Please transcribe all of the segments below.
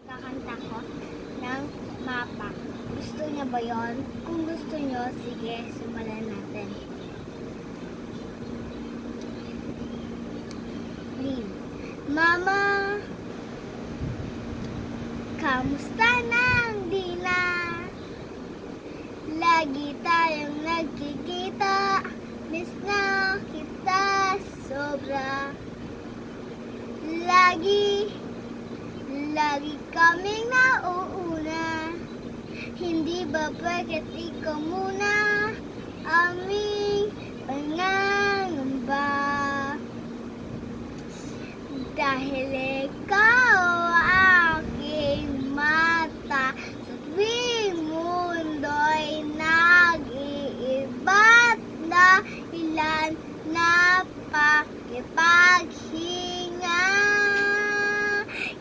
Kakanta ko ng mapa. Gusto niya ba yon? Kung gusto niyo, sige, simulan natin. Leave. Mama, kamusta nang dila? Lagi tayong nagkikita, miss na kita sobra. Lagi kaming nauuna. Hindi ba pwedeng ikaw muna aming pangangamba? Dahil ikaw aking mata, sa tuwing mundo'y nag-iiba't dahilan na pakipaghinga.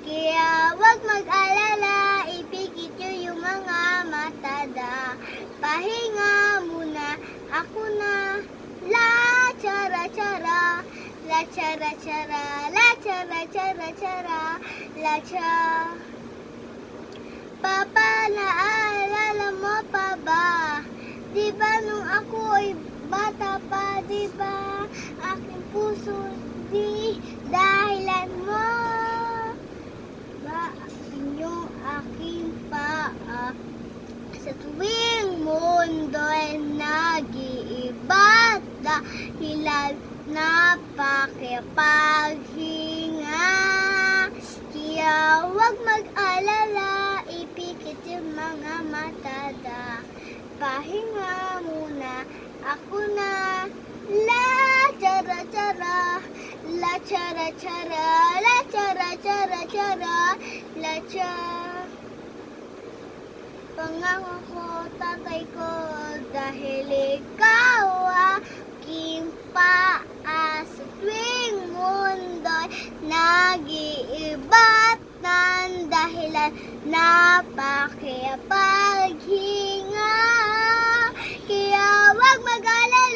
Kaya wag mag-alala, ipikit nyo yung mga matada. Pahinga muna, ako na. La chara chara, la chara chara, la chara chara chara, la cha. Papa, naalala mo pa ba? Di ba nung ako ay bata pa, di ba? Aking puso di dahilan mo. Yung aking paa, sa tuwing mundo'y nag-iiba't dahilan na pakipaghinga. Kaya wag mag-alala, ipikit yung mga matada. Pahinga muna, ako na. La chara chara, la chara chara, la chara chara chara, la cha. Pangako ko, tatay ko, dahil ikaw aking paa, sa tuwing mundo'y nag-iiba't ng dahilan na pakipaghinga. Kaya wag mag-alala,